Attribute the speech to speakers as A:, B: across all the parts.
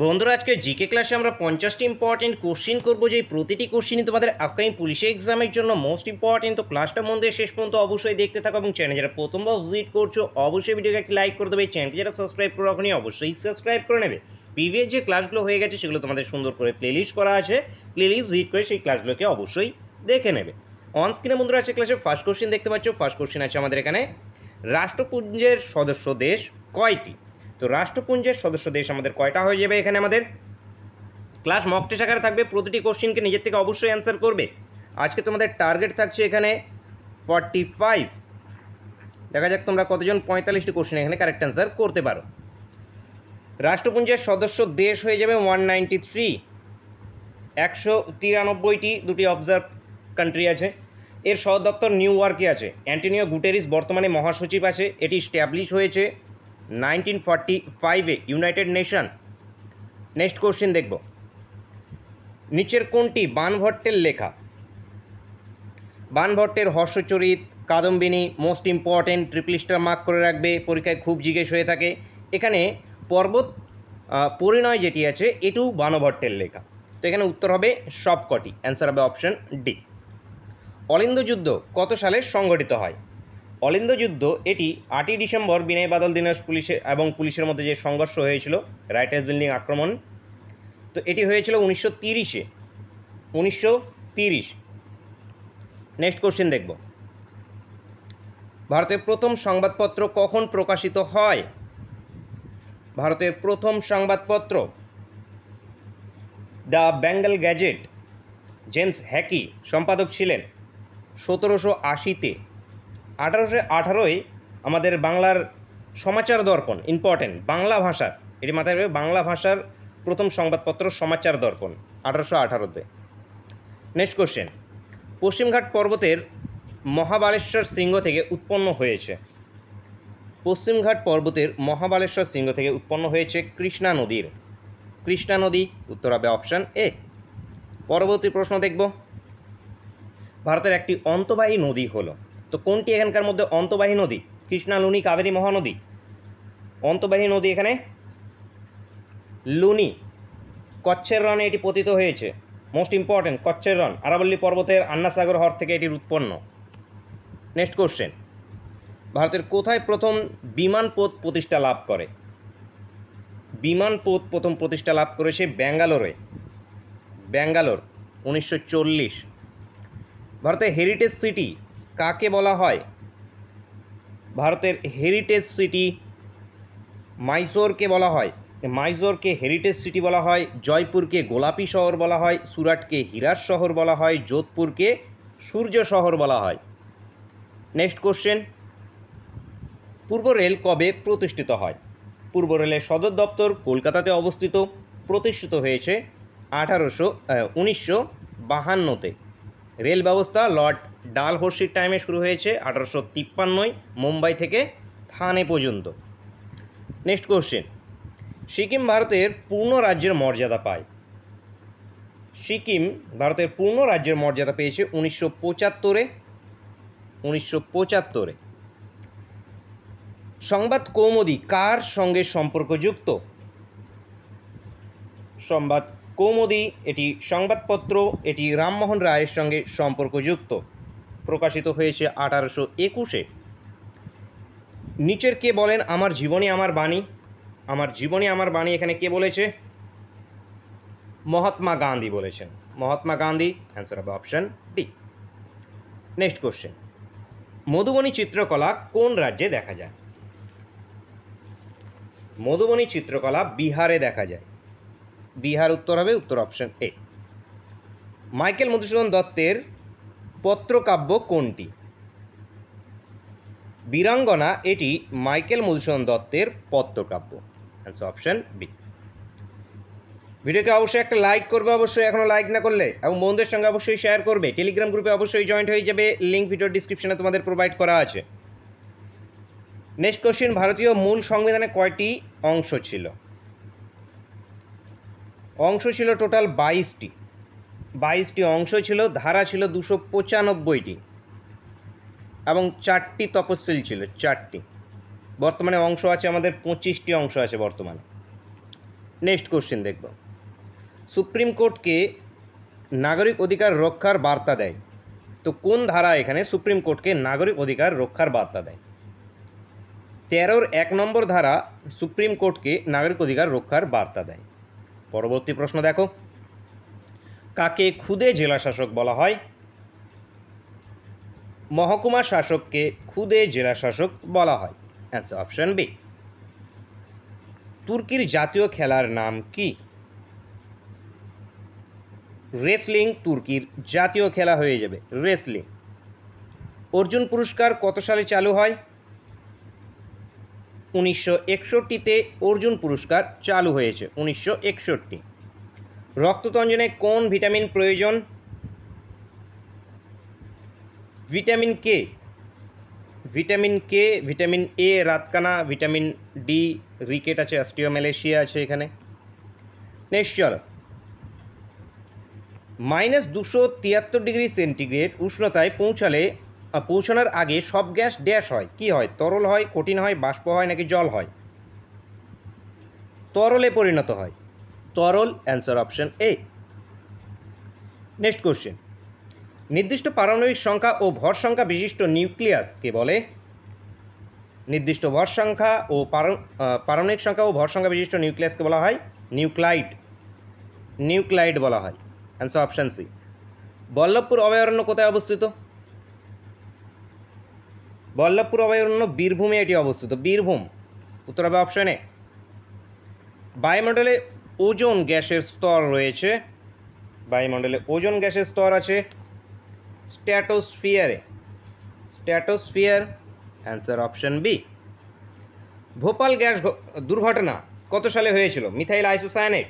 A: বন্ধুরা আজকে জিকে ক্লাসে আমরা 50টি ইম্পর্টেন্ট কোশ্চিন করবো, যে প্রতিটি কোশ্চিনই তোমাদের আপকামিং পুলিশ এক্সামের জন্য মোস্ট ইম্পর্টেন্ট। তো ক্লাসটা মন দিয়ে শেষ পর্যন্ত অবশ্যই দেখতে থাকো এবং চ্যানেল যারা প্রথমবার ভিজিট করছো অবশ্যই ভিডিওকে একটি লাইক করে দেবে। চ্যানেলকে যারা সাবস্ক্রাইব করে রাখোনি অবশ্যই সাবস্ক্রাইব করে নেবে। প্রিভিয়াস যে ক্লাসগুলো হয়ে গেছে সেগুলো তোমাদের সুন্দর করে প্লেলিস্ট করা আছে, প্লেলিস্ট ভিজিট করে সেই ক্লাসগুলোকে অবশ্যই দেখে নেবে। অন স্ক্রিনে বন্ধুরা আছে ক্লাসের ফার্স্ট কোশ্চিন দেখতে পাচ্ছ। ফার্স্ট কোশ্চিন আছে আমাদের এখানে, রাষ্ট্রপুঞ্জের সদস্য দেশ কয়টি? তো রাষ্ট্রপুঞ্জের সদস্য দেশ আমাদের কয়টা হয়ে যাবে? এখানে আমাদের ক্লাস মক টেস্ট আকারে থাকবে, প্রতিটি কোশ্চিনকে নিজের থেকে অবশ্যই অ্যান্সার করবে। আজকে তোমাদের টার্গেট থাকছে এখানে 45। দেখা যাক তোমরা কতজন 45টি কোশ্চিন এখানে কারেক্ট অ্যান্সার করতে পারো। রাষ্ট্রপুঞ্জের সদস্য দেশ হয়ে যাবে 193, 193টি, দুটি অবজার্ভ কান্ট্রি আছে। এর সদর দপ্তর নিউ ইয়র্কে আছে। অ্যান্টোনিও গুটেরিস বর্তমানে মহাসচিব আছে। এটি স্ট্যাবলিশ হয়েছে 1945-এ ইউনাইটেড নেশন। নেক্সট কোশ্চিন দেখব, নিচের কোনটি বাণভট্টের লেখা? বাণভট্টের Harshacharita, Kadambini most important, triple star mark করে রাখবে, পরীক্ষায় খুব জিজ্ঞেস হয়ে থাকে। এখানে পর্বত পরিণয় যেটি আছে এটিও বাণভট্টের লেখা। তো এখানে উত্তর হবে সবকটি, অ্যান্সার হবে অপশন ডি। অলিন্দ যুদ্ধ কত সালে সংঘটিত হয়? অলিন্দ যুদ্ধ এটি 8ই ডিসেম্বর বিনয় বাদল দীনেশ পুলিশের মধ্যে যে সংঘর্ষ হয়েছিল, রাইটার্স বিল্ডিং আক্রমণ, তো এটি হয়েছিল 1930-এ, 1930। নেক্সট কোশ্চেন দেখব, ভারতের প্রথম সংবাদপত্র কখন প্রকাশিত হয়? ভারতের প্রথম সংবাদপত্র the Bengal gadget, James hacky সম্পাদক ছিলেন 1780-তে। 1818-এ আমাদের বাংলার সমাচার দর্পণ, ইম্পর্টেন্ট বাংলা ভাষার, এটি মাথায় রাখবে, বাংলা ভাষার প্রথম সংবাদপত্র সমাচার দর্পণ 1818-তে। নেক্সট কোশ্চেন, পশ্চিমঘাট পর্বতের মহাবালেশ্বর শৃঙ্গ থেকে উৎপন্ন হয়েছে? পশ্চিমঘাট পর্বতের মহাবালেশ্বর শৃঙ্গ থেকে উৎপন্ন হয়েছে কৃষ্ণা নদীর। কৃষ্ণা নদী, উত্তর হবে অপশান এ। পরবর্তী প্রশ্ন দেখব, ভারতের একটি অন্তর্বাহী নদী হলো, তো কোনটি এখানকার মধ্যে অন্তর্বাহী নদী? কৃষ্ণা, লুনি, কাবেরী, মহানদী? অন্তর্বাহী নদী এখানে লুনি। কচ্ছের রণে এটি পতিত হয়েছে, মোস্ট ইম্পর্টেন্ট কচ্ছের রণ, আরাবল্লী পর্বতের আন্নাসাগর হ্রদ থেকে এটির উৎপন্ন। নেক্সট কোশ্চেন, ভারতের কোথায় প্রথম বিমানপথ প্রতিষ্ঠা লাভ করে? বিমানপথ প্রথম প্রতিষ্ঠা লাভ করেছে ব্যাঙ্গালোরে, ব্যাঙ্গালোর 1940। ভারতের হেরিটেজ সিটি কাকে বলা হয়? ভারতের হেরিটেজ সিটি মাইসোরকে বলা হয়, মাইসোরকে হেরিটেজ সিটি বলা হয়। জয়পুরকে গোলাপি শহর বলা হয়, সুরাটকে হীরার শহর বলা হয়, যোধপুরকে সূর্য শহর বলা হয়। নেক্সট কোশ্চেন, পূর্ব রেল কবে প্রতিষ্ঠিত হয়? পূর্ব রেলের সদর দপ্তর কলকাতাতে অবস্থিত, প্রতিষ্ঠিত হয়েছে 1952-তে। রেল ব্যবস্থা লর্ড ডালহৌসির টাইমে শুরু হয়েছে 1853-য়, মুম্বাই থেকে থানে পর্যন্ত। নেক্সট কোশ্চেন, সিকিম ভারতের পূর্ণ রাজ্যের মর্যাদা পায়? সিকিম ভারতের পূর্ণ রাজ্যের মর্যাদা পেয়েছে 1975-এ, 1975-এ। সংবাদ কৌমুদি কার সঙ্গে সম্পর্কযুক্ত? সংবাদ কৌমুদি এটি সংবাদপত্র, এটি রামমোহন রায়ের সঙ্গে সম্পর্কযুক্ত, প্রকাশিত হয়েছে 1821-এ। নিচের কে বলেন আমার জীবনী আমার বাণী? আমার জীবনী আমার বাণী এখানে কে বলেছে? মহাত্মা গান্ধী বলেছেন, মহাত্মা গান্ধী, অ্যান্সার হবে option D. Next question, Madhubani চিত্রকলা কোন রাজ্যে দেখা যায়? মধুবনী চিত্রকলা বিহারে দেখা যায়, বিহার উত্তর হবে, উত্তর অপশন এ। মাইকেল মধুসূদন দত্তের পত্রকাব্য কোনটি? বীরাঙ্গনা এটি মাইকেল মধুসূদন দত্তের পত্রকাব্য, অ্যান্সার অপশন বি। ভিডিওকে অবশ্যই একটা লাইক করবে, অবশ্যই এখনও লাইক না করলে, এবং বন্ধুদের সঙ্গে অবশ্যই শেয়ার করবে। টেলিগ্রাম গ্রুপে অবশ্যই জয়েন্ট হয়ে যাবে, লিঙ্ক ভিডিওর ডিসক্রিপশনে তোমাদের প্রোভাইড করা আছে। নেক্সট কোশ্চেন, ভারতীয় মূল সংবিধানে কয়টি অংশ ছিল? অংশ ছিল টোটাল 22টি, 22টি অংশ ছিল, ধারা ছিল 295টি, এবং 4টি তপশিল ছিল, 4টি। বর্তমানে অংশ আছে আমাদের 25টি অংশ আছে বর্তমানে। নেক্সট কোশ্চেন দেখব, সুপ্রিম কোর্টকে নাগরিক অধিকার রক্ষার বার্তা দেয়, তো কোন ধারা এখানে সুপ্রিম কোর্টকে নাগরিক অধিকার রক্ষার বার্তা দেয়? 13-র 1 নম্বর ধারা সুপ্রিম কোর্টকে নাগরিক অধিকার রক্ষার বার্তা দেয়। পরবর্তী প্রশ্ন দেখো, কাকে খুদে জেলা শাসক বলা হয়? মহকুমা শাসককে খুদে জেলা শাসক বলা হয়। Answer option B. তুর্কির জাতীয় খেলার নাম কি? রেসলিং তুর্কির জাতীয় খেলা হয়ে যাবে, রেসলিং। অর্জুন পুরস্কার কত সালে চালু হয়? 1961-তে অর্জুন পুরস্কার চালু হয়েছে, 1961। রক্ততঞ্জনে কোন ভিটামিন প্রয়োজন? Vitamin K, vitamin K, vitamin A রাতকানা, ভিটামিন ডি রিকেট আছে, অস্টিওম্যালেশিয়া আছে এখানে। নেক্সট চলো, -273 ডিগ্রি সেন্টিগ্রেড উষ্ণতায় পৌঁছানোর আগে সব গ্যাস ড্যাশ হয়, কি হয়? তরল হয়, কঠিন হয়, বাষ্প হয় নাকি জল হয়? তরলে পরিণত হয়, তরল। Answer option A. Next question, নির্দিষ্ট পারমাণবিক সংখ্যা ও ভর সংখ্যা বিশিষ্ট নিউক্লিয়াসকে বলে? নির্দিষ্ট ভর সংখ্যা ও পারমাণবিক সংখ্যা ও ভর সংখ্যা বিশিষ্ট নিউক্লিয়াসকে বলা হয় নিউক্লাইড, নিউক্লাইড বলা হয়। Answer option C. বল্লভপুর অভয়ারণ্য কোথায় অবস্থিত? বল্লভপুর অভয়ারণ্য বীরভূমে এটি অবস্থিত, বীরভূম। উত্তর হবে অপশন এ। বায়ুমণ্ডলে ওজোন গ্যাসের স্তর রয়েছে, বায়ুমণ্ডলে ওজোন গ্যাসের স্তর আছে স্ট্র্যাটোস্ফিয়ারে, stratosphere. Answer option B. Bhopal gas দুর্ঘটনা কত সালে হয়েছিল? মিথাইল আইসোসায়ানেট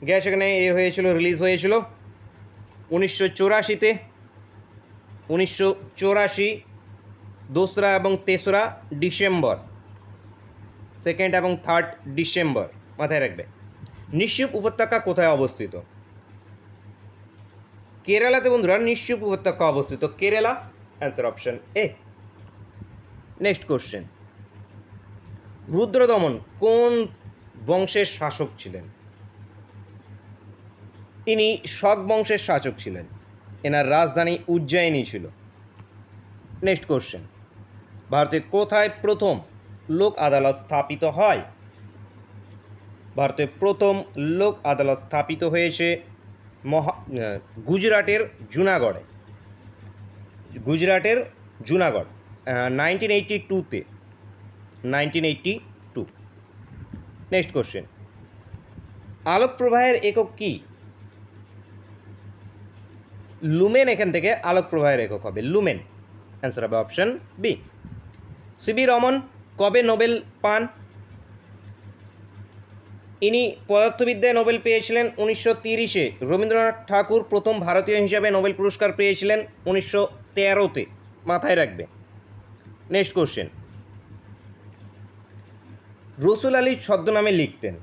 A: গ্যাস এখানে হয়েছিল, রিলিজ হয়েছিল 1984-তে, 1984 2রা এবং 3রা ডিসেম্বর, 2nd এবং 3rd ডিসেম্বর, মাথায় রাখবে। নিশ্চিপ উপত্যকা কোথায় অবস্থিত? কেরালাতে বন্ধুরা নিশ্চিপ উপত্যকা অবস্থিত, Kerala. Answer option A. Next question, Rudradaman কোন বংশের শাসক ছিলেন? ইনি শক বংশের শাসক ছিলেন, এনার রাজধানী উজ্জয়িনী ছিল। নেক্সট কোশ্চেন, ভারতে কোথায় প্রথম লোক আদালত স্থাপিত হয়? ভারতে প্রথম লোক আদালত স্থাপিত হয়েছে গুজরাটের জুনাগড়ে, গুজরাটের জুনাগড়, 1982-তে, 1982। নেক্সট কোশ্চেন, আলোক প্রবাহের একক কি? লুমেন, এখান থেকে আলোক প্রবাহের একক হবে লুমেন। অ্যান্সার হবে অপশন বি। সিবি রমন কবে নোবেল পান? ইনি পদার্থবিদ্যায় নোবেল পেয়েছিলেন 1930-এ। রবীন্দ্রনাথ ঠাকুর প্রথম ভারতীয় হিসাবে নোবেল পুরস্কার পেয়েছিলেন 1913-তে, মাথায় রাখবে। নেক্সট কোশ্চেন, রসুল আলী ছদ্মনামে লিখতেন,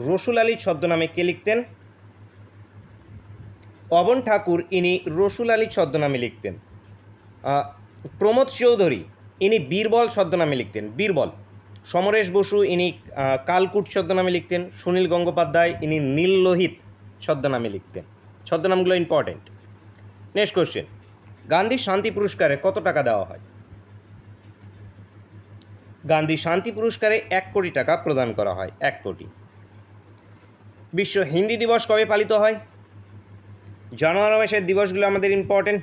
A: রসুল আলী ছদ্মনামে কে লিখতেন? অবন ঠাকুর, ইনি রসুল আলী ছদ্মনামে লিখতেন। প্রমোদ চৌধুরী, ইনি বীরবল ছদ্মনামে লিখতেন, বীরবল। সমরেশ বসু, ইনি কালকুট ছদ্মনামে লিখতেন। সুনীল গঙ্গোপাধ্যায়, ইনি নীললোহিত ছদ্মনামে লিখতেন। ছদ্মনামগুলো ইম্পর্টেন্ট। নেক্সট কোশ্চেন, গান্ধী শান্তি পুরস্কারে কত টাকা দেওয়া হয়? গান্ধী শান্তি পুরস্কারে 1 কোটি টাকা প্রদান করা হয়, 1 কোটি। বিশ্ব হিন্দি দিবস কবে পালিত হয়? জানুয়ারি মাসের দিবসগুলো আমাদের ইম্পর্টেন্ট।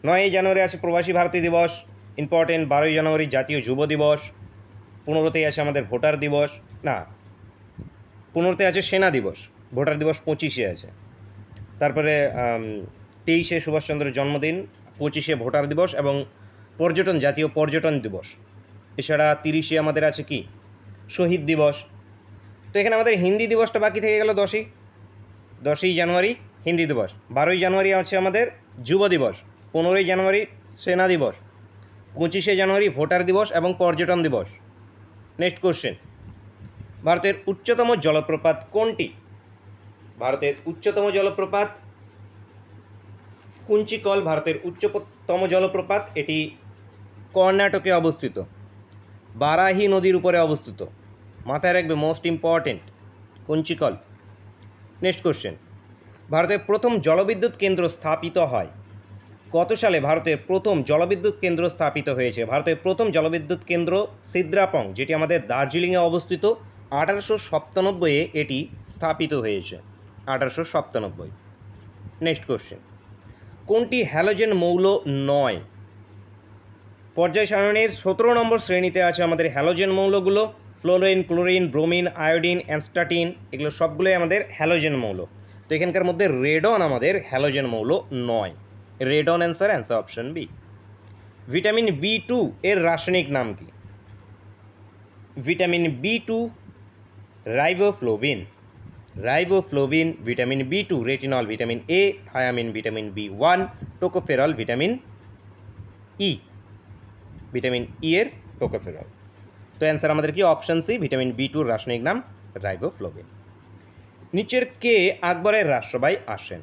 A: 9ই জানুয়ারি আছে প্রবাসী ভারতীয় দিবস, ইম্পর্টেন্ট। 12ই জানুয়ারি জাতীয় যুব দিবস। 15তেই আছে আমাদের ভোটার দিবস, না 15তে আছে সেনা দিবস, ভোটার দিবস 25-এ আছে। তারপরে 23-এ সুভাষচন্দ্রের জন্মদিন, 25-এ ভোটার দিবস এবং পর্যটন, জাতীয় পর্যটন দিবস। এছাড়া 30-এ আমাদের আছে কি শহীদ দিবস। তো এখানে আমাদের হিন্দি দিবসটা বাকি থেকে গেল 10ই জানুয়ারি হিন্দি দিবস। 12ই জানুয়ারি আছে আমাদের যুব দিবস, 15ই জানুয়ারি সেনা দিবস, 25শে জানুয়ারি ভোটার দিবস এবং পর্যটন দিবস। নেক্সট কোশ্চেন, ভারতের উচ্চতম জলপ্রপাত কোনটি? ভারতের উচ্চতম জলপ্রপাত কুঞ্চিকল, ভারতের উচ্চতম জলপ্রপাত, এটি কর্ণাটকে অবস্থিত, বারাহি নদীর উপরে অবস্থিত। মাথায় রাখবে, মোস্ট ইম্পর্টেন্ট, কঞ্চিকল। নেক্সট কোশ্চেন, ভারতের প্রথম জলবিদ্যুৎ কেন্দ্র স্থাপিত হয় কত সালে? ভারতের প্রথম জলবিদ্যুৎ কেন্দ্র স্থাপিত হয়েছে। ভারতের প্রথম জলবিদ্যুৎ কেন্দ্র সিদ্রাপং, যেটি আমাদের দার্জিলিংয়ে অবস্থিত, 1897-এ এটি স্থাপিত হয়েছে, 1897। নেক্সট কোশ্চেন, কোনটি হ্যালোজেন মৌল নয়? পর্যায় সারণীর 17 নম্বর শ্রেণীতে আছে আমাদের হ্যালোজেন মৌলগুলো, ফ্লোরিন, ক্লোরিন, ব্রোমিন, আয়োডিন, অ্যানস্টাটিন, এগুলো সবগুলোই আমাদের হ্যালোজেন মৌল। তো এখানকার মধ্যে রেডন আমাদের হ্যালোজেন মৌল নয়। Radon answer option B. Vitamin B2 এর রাসায়নিক নাম কি? Vitamin B2 riboflavin, riboflavin vitamin B2, retinol vitamin A, thiamine vitamin B1, tocopherol vitamin E, vitamin E এর টোকোফেরল। তো অ্যান্সার আমাদের কি? অপশন সি, ভিটামিন B2 এর রাসায়নিক নাম রাইবোফ্লোভিন। নিচের কে আকবরের রাজসভায় আসেন?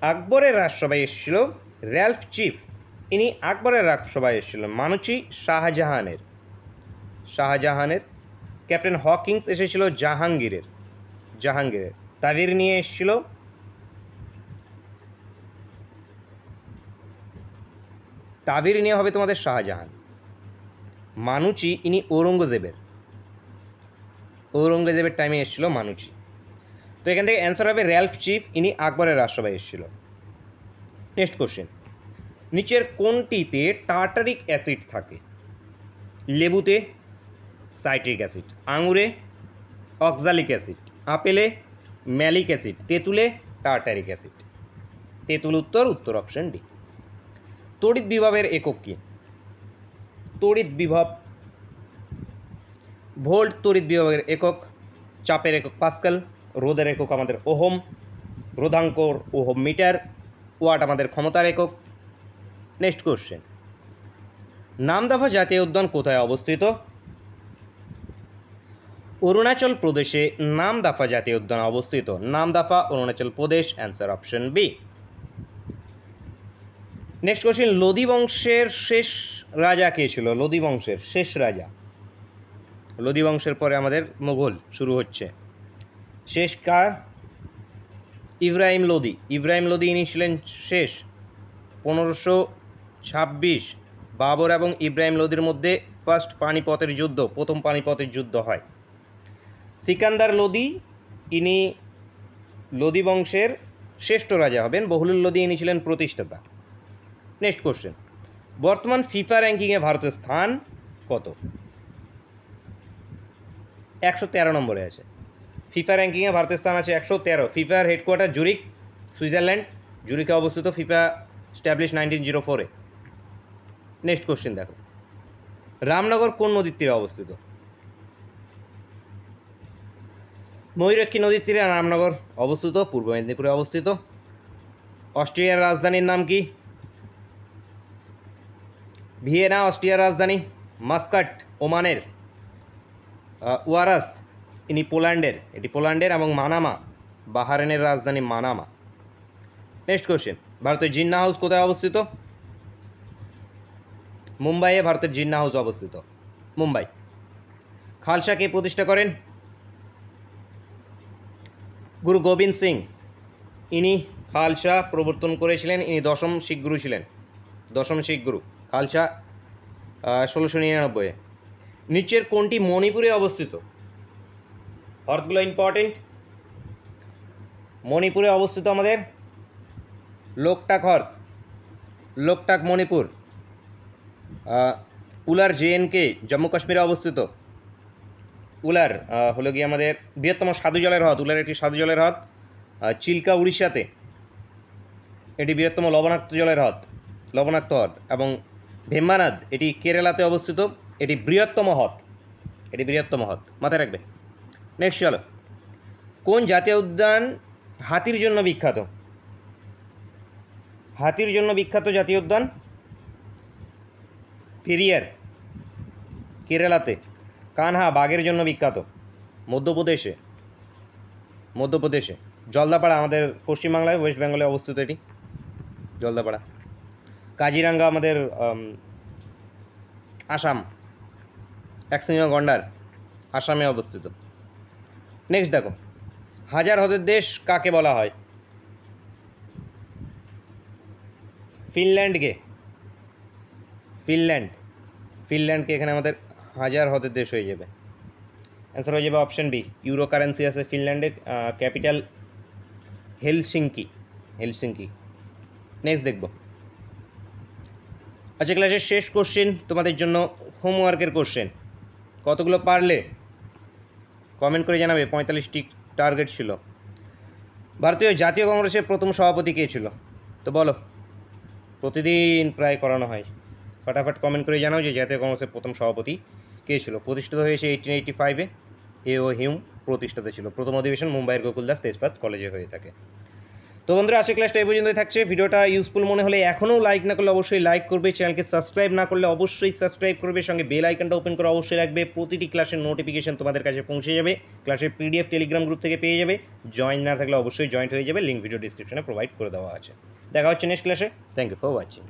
A: আকবরের রাজসভায় এসেছিল র্যালফ চিফ, ইনি আকবরের রাজসভায় এসেছিলেন। মানুচি শাহজাহানের, শাহজাহানের। ক্যাপ্টেন হকিংস এসেছিল জাহাঙ্গীরের, জাহাঙ্গীরের। তাবির নিয়ে এসেছিল, তাবির নিয়ে হবে তোমাদের শাহজাহান। মানুচি ইনি ঔরঙ্গজেবের, ঔরঙ্গজেবের টাইমে এসেছিল মানুচি। তো এখান থেকে অ্যান্সার হবে র্যালফ চিফ, ইনি আকবরের রাজসভায় এসেছিল। নেক্সট কোশ্চেন, নিচের কোনটিতে টার্টারিক অ্যাসিড থাকে? লেবুতে সাইট্রিক অ্যাসিড, আঙুরে অক্সালিক অ্যাসিড, আপেলে ম্যালিক অ্যাসিড, তেঁতুলে টার্টারিক অ্যাসিড। তেঁতুল উত্তর, উত্তর অপশন ডি। তড়িৎ বিভবের একক কি? তড়িৎ বিভব, ভোল্ট তড়িৎ বিভবের একক, চাপের একক পাস্কাল, রোধের একক আমাদের ওহম, রোধাঙ্ক ওহম মিটার, ওয়াট আমাদের ক্ষমতার একক। নেক্সট কোশ্চেন, নামদাফা জাতীয় উদ্যান কোথায় অবস্থিত? অরুণাচল প্রদেশে নামদাফা জাতীয় উদ্যান অবস্থিত। Namdapha, Arunachal Pradesh, answer option B. Next question, Lodi বংশের শেষ রাজা কে ছিল? লোদি বংশের শেষ রাজা, লোদি বংশের পরে আমাদের মুঘল শুরু হচ্ছে। শেষ কার? ইব্রাহিম লোদি, ইব্রাহিম লোদি ইনি ছিলেন শেষ। 1526 বাবর এবং ইব্রাহিম লোদির মধ্যে ফার্স্ট পানিপথের যুদ্ধ, প্রথম পানিপথের যুদ্ধ হয়। সিকান্দার লোদি ইনি লোদি বংশের শ্রেষ্ঠ রাজা হবেন। বহুলুল লোদি ইনি ছিলেন প্রতিষ্ঠাতা। নেক্সট কোশ্চেন, বর্তমান ফিফা র্যাঙ্কিংয়ে ভারতের স্থান কত? 113 নম্বরে আছে। ফিফা র্যাঙ্কিংয়ে ভারতের স্থান আছে 113। ফিফার হেডকোয়ার্টার জুরিক, সুইজারল্যান্ড, জুরিকে অবস্থিত। ফিফা স্ট্যাবলিশ 1904-এ। নেক্সট কোশ্চেন দেখো, রামনগর কোন নদীর তীরে অবস্থিত? ময়ূরাক্ষী নদীর তীরে রামনগর অবস্থিত, পূর্ব মেদিনীপুরে অবস্থিত। অস্ট্রিয়ার রাজধানীর নাম কি? ভিয়েনা অস্ট্রিয়ার রাজধানী, মাস্কাট ওমানের, ওয়ারাস ইনি পোল্যান্ডের, এটি পোল্যান্ডের, এবং মানামা বাহারেনের রাজধানী মানামা। নেক্সট কোশ্চেন, ভারতের জিন্না হাউস কোথায় অবস্থিত? মুম্বাইয়ে ভারতের জিন্না হাউস অবস্থিত, মুম্বাই। খালসা কে প্রতিষ্ঠা করেন? গুরু গোবিন্দ সিং ইনি খালসা প্রবর্তন করেছিলেন, ইনি দশম শিখ গুরু ছিলেন, দশম শিখ গুরু। খালসা 1699-এ। নিচের কোনটি মণিপুরে অবস্থিত? অর্থগুলো ইম্পর্টেন্ট। মণিপুরে অবস্থিত আমাদের লোকটাক হ্রদ, লোকটাক মণিপুর। উলার JNK জম্মু কাশ্মীরে অবস্থিত। উলার হলো গিয়ে আমাদের বৃহত্তম সাধু জলের হ্রদ, উলার একটি সাধু জলের হ্রদ। চিল্কা উড়িষ্যাতে, এটি বৃহত্তম লবণাক্ত জলের হ্রদ, লবণাক্ত হ্রদ। এবং ভেম্বানাদ এটি কেরালাতে অবস্থিত, এটি বৃহত্তম হ্রদ, এটি বৃহত্তম হ্রদ, মাথায় রাখবে। নেক্সট চলো, কোন জাতীয় উদ্যান হাতির জন্য বিখ্যাত? হাতির জন্য বিখ্যাত জাতীয় উদ্যান পেরিয়ার কেরালাতে। কানহা বাঘের জন্য বিখ্যাত মধ্যপ্রদেশে, মধ্যপ্রদেশে। জলদাপাড়া আমাদের পশ্চিমবাংলায়, ওয়েস্ট বেঙ্গলে অবস্থিত এটি, জলদাপাড়া। কাজিরাঙ্গা আমাদের আসাম, একসঙ্গে গন্ডার আসামে অবস্থিত। নেক্সট দেখো, হাজার হ্রদের দেশ কাকে বলা হয়? ফিনল্যান্ডকে। ফিনল্যান্ডকে এখানে আমাদের হাজার হ্রদের দেশ হয়ে যাবে। অ্যান্সার হয়ে যাবে অপশন বি, ইউরো কারেন্সি আছে ফিনল্যান্ডের, ক্যাপিটাল হেলসিঙ্কি। নেক্সট দেখব। আচ্ছা, ক্লাসের শেষ কোশ্চেন তোমাদের জন্য হোমওয়ার্কের কোশ্চেন। কতগুলো পারলে কমেন্ট করে জানাবে। 45টি টার্গেট ছিল। ভারতীয় জাতীয় কংগ্রেসের প্রথম সভাপতি কে ছিল? তো বলো, প্রতিদিন প্রায় করানো হয়। ফটাফট কমেন্ট করে জানাও যে জাতীয় কংগ্রেসের প্রথম সভাপতি কে ছিল। প্রতিষ্ঠিত হয়েছে 1885-এ। এ.ও হিউম প্রতিষ্ঠাতা ছিল। প্রথম অধিবেশন মুম্বাইয়ের গোকুলদাস তেজপাত কলেজে হয়ে থাকে। তো বন্ধুরা, আজকে ক্লাসটা এই পর্যন্তই থাকছে। ভিডিওটা ইউজফুল মনে হলে এখনও লাইক না করলে অবশ্যই লাইক করবে, চ্যানেলকে সাবস্ক্রাইব না করলে অবশ্যই সাবস্ক্রাইব করবে, সঙ্গে বেল আইকনটা ওপেন করে অবশ্যই রাখবে। প্রতিটি ক্লাসের নোটিফিকেশন তোমাদের কাছে পৌঁছে যাবে। ক্লাসের পিডিএফ টেলিগ্রাম গ্রুপ থেকে পেয়ে যাবে। জয়েন না থাকলে অবশ্যই জয়েন্ট হয়ে যাবে, লিঙ্ক ভিডিও ডিসক্রিপশনে প্রোভাইড করে দেওয়া আছে। দেখা হচ্ছে নেক্সট ক্লাসে। Thank you for watching.